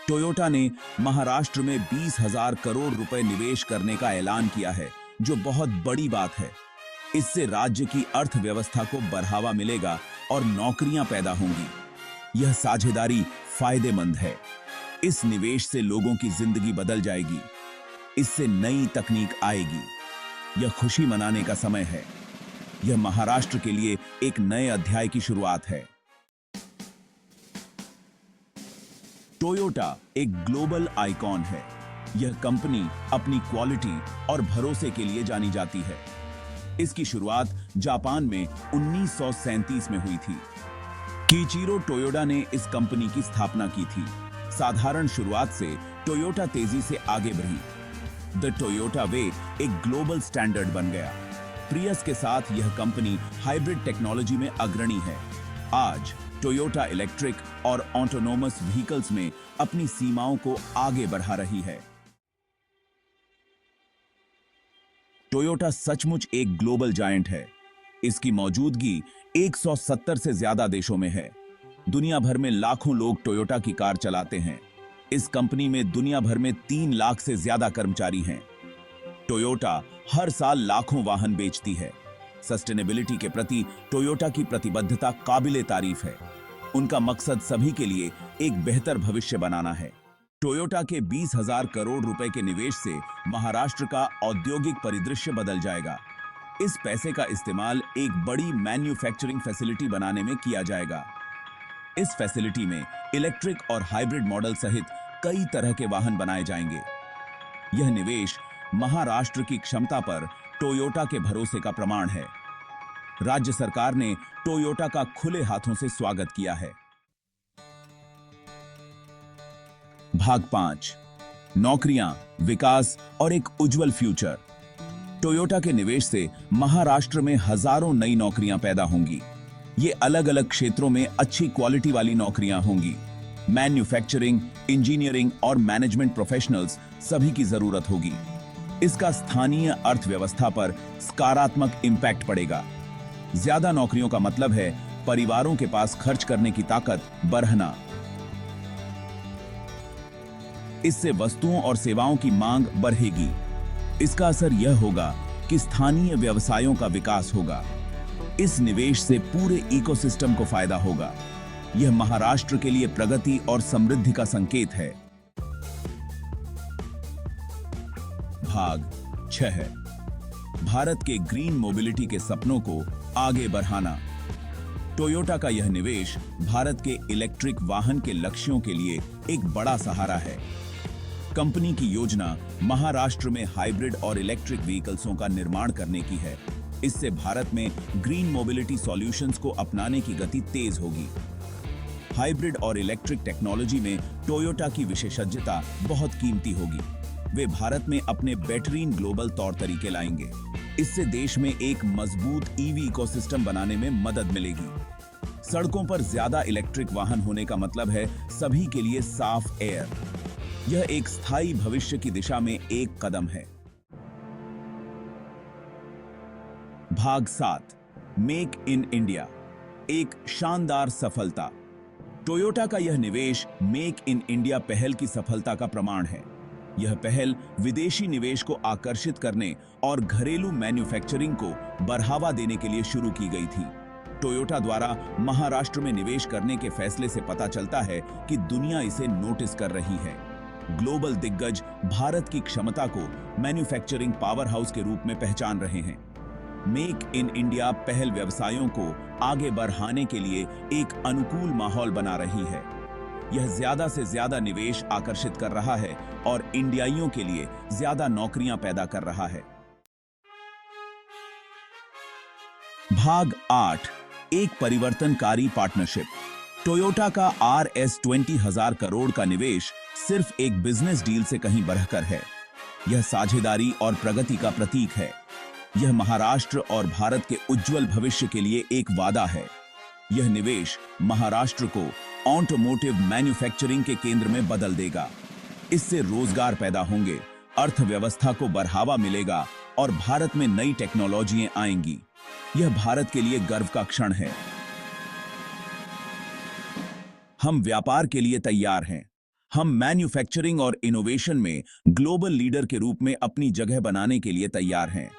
Toyota ने महाराष्ट्र में 20,000 करोड़ रुपए निवेश करने का ऐलान किया है, जो बहुत बड़ी बात है। इससे राज्य की अर्थव्यवस्था को बढ़ावा मिलेगा और नौकरियां पैदा होंगी। यह साझेदारी फायदेमंद है। इस निवेश से लोगों की जिंदगी बदल जाएगी। इससे नई तकनीक आएगी। यह खुशी मनाने का समय है। यह महाराष्ट्र के लिए एक नए अध्याय की शुरुआत है। टोयोटा एक ग्लोबल आइकॉन है। यह कंपनी अपनी क्वालिटी और भरोसे के लिए जानी जाती है। इसकी शुरुआत जापान में 1937 में हुई थी। कीचिरो टोयोडा ने इस कंपनी की स्थापना की थी। साधारण शुरुआत से टोयोटा तेजी से आगे बढ़ी। द टोयोटा वे एक ग्लोबल स्टैंडर्ड बन गया। प्रियस के साथ यह कंपनी हाइब्रिड टेक्नोलॉजी में अग्रणी है। आज टोयोटा इलेक्ट्रिक और ऑटोनोमस व्हीकल्स में अपनी सीमाओं को आगे बढ़ा रही है। टोयोटा सचमुच एक ग्लोबल जायंट है। इसकी मौजूदगी 170 से ज्यादा देशों में है। दुनिया भर में लाखों लोग टोयोटा की कार चलाते हैं। इस कंपनी में दुनिया भर में 3 लाख से ज्यादा कर्मचारी हैं। टोयोटा हर साल लाखों वाहन बेचती है। सस्टेनेबिलिटी के प्रति टोयोटा की प्रतिबद्धता काबिले तारीफ है। उनका मकसद सभी के लिए एक बेहतर भविष्य बनाना है। टोयोटा के 20,000 करोड़ रुपए के निवेश से महाराष्ट्र का औद्योगिक परिदृश्य बदल जाएगा। इस पैसे का इस्तेमाल एक बड़ी मैन्युफैक्चरिंग फैसिलिटी बनाने में किया जाएगा। इस फैसिलिटी में इलेक्ट्रिक और हाइब्रिड मॉडल सहित कई तरह के वाहन बनाए जाएंगे। यह निवेश महाराष्ट्र की क्षमता पर टोयोटा के भरोसे का प्रमाण है। राज्य सरकार ने टोयोटा का खुले हाथों से स्वागत किया है। भाग 5, नौकरियां, विकास और एक उज्जवल फ्यूचर। टोयोटा के निवेश से महाराष्ट्र में हजारों नई नौकरियां पैदा होंगी। ये अलग अलग क्षेत्रों में अच्छी क्वालिटी वाली नौकरियां होंगी। मैन्युफैक्चरिंग, इंजीनियरिंग और मैनेजमेंट प्रोफेशनल्स सभी की जरूरत होगी। इसका स्थानीय अर्थव्यवस्था पर सकारात्मक इंपैक्ट पड़ेगा। ज्यादा नौकरियों का मतलब है परिवारों के पास खर्च करने की ताकत बढ़ना। इससे वस्तुओं और सेवाओं की मांग बढ़ेगी। इसका असर यह होगा कि स्थानीय व्यवसायों का विकास होगा। इस निवेश से पूरे इकोसिस्टम को फायदा होगा। यह महाराष्ट्र के लिए प्रगति और समृद्धि का संकेत है। भाग 6, भारत के ग्रीन मोबिलिटी के सपनों को आगे बढ़ाना। टोयोटा का यह निवेश भारत के इलेक्ट्रिक वाहन के लक्ष्यों के लिए एक बड़ा सहारा है। कंपनी की योजना महाराष्ट्र में हाइब्रिड और इलेक्ट्रिक व्हीकल्सों का निर्माण करने की है। इससे भारत में ग्रीन मोबिलिटी सॉल्यूशंस को अपनाने की गति तेज होगी। हाइब्रिड और इलेक्ट्रिक टेक्नोलॉजी में टोयोटा की विशेषज्ञता बहुत कीमती होगी। वे भारत में अपने बेहतरीन ग्लोबल तौर तरीके लाएंगे। इससे देश में एक मजबूत ईवी इकोसिस्टम बनाने में मदद मिलेगी। सड़कों पर ज्यादा इलेक्ट्रिक वाहन होने का मतलब है सभी के लिए साफ एयर। यह एक स्थायी भविष्य की दिशा में एक कदम है। भाग 7, मेक इन इंडिया, एक शानदार सफलता। टोयोटा का यह निवेश मेक इन इंडिया पहल की सफलता का प्रमाण है। यह पहल विदेशी निवेश को आकर्षित करने और घरेलू मैन्युफैक्चरिंग को बढ़ावा देने के लिए शुरू की गई थी। टोयोटा द्वारा महाराष्ट्र में निवेश करने के फैसले से पता चलता है कि दुनिया इसे नोटिस कर रही है। ग्लोबल दिग्गज भारत की क्षमता को मैन्युफैक्चरिंग पावर हाउस के रूप में पहचान रहे हैं। मेक इन इंडिया पहल व्यवसायों को आगे बढ़ाने के लिए एक अनुकूल माहौल बना रही है। यह ज्यादा से ज्यादा निवेश आकर्षित कर रहा है और इंडियाइयों के लिए ज्यादा नौकरियां पैदा कर रहा है। भाग 8, एक परिवर्तनकारी पार्टनरशिप। टोयोटा का RS-20,000 करोड़ का निवेश सिर्फ एक बिजनेस डील से कहीं बढ़कर है। यह साझेदारी और प्रगति का प्रतीक है। यह महाराष्ट्र और भारत के उज्जवल भविष्य के लिए एक वादा है। यह निवेश महाराष्ट्र को ऑटोमोटिव मैन्युफैक्चरिंग के केंद्र में बदल देगा। इससे रोजगार पैदा होंगे, अर्थव्यवस्था को बढ़ावा मिलेगा और भारत में नई टेक्नोलॉजियां आएंगी। यह भारत के लिए गर्व का क्षण है। हम व्यापार के लिए तैयार हैं। हम मैन्युफैक्चरिंग और इनोवेशन में ग्लोबल लीडर के रूप में अपनी जगह बनाने के लिए तैयार हैं।